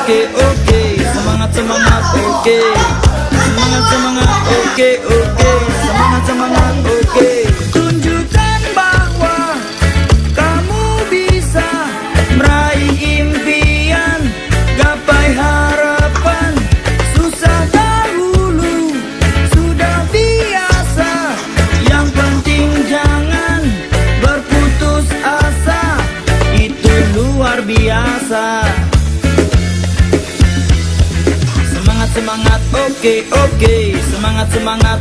oke oke, semangat semangat oke, semangat semangat oke oke, semangat semangat oke. Tunjukkan bahwa kamu bisa meraih impian, gapai harapan. Susah dahulu sudah biasa, yang penting jangan berputus asa, itu luar biasa. Semangat semangat oke oke, semangat semangat.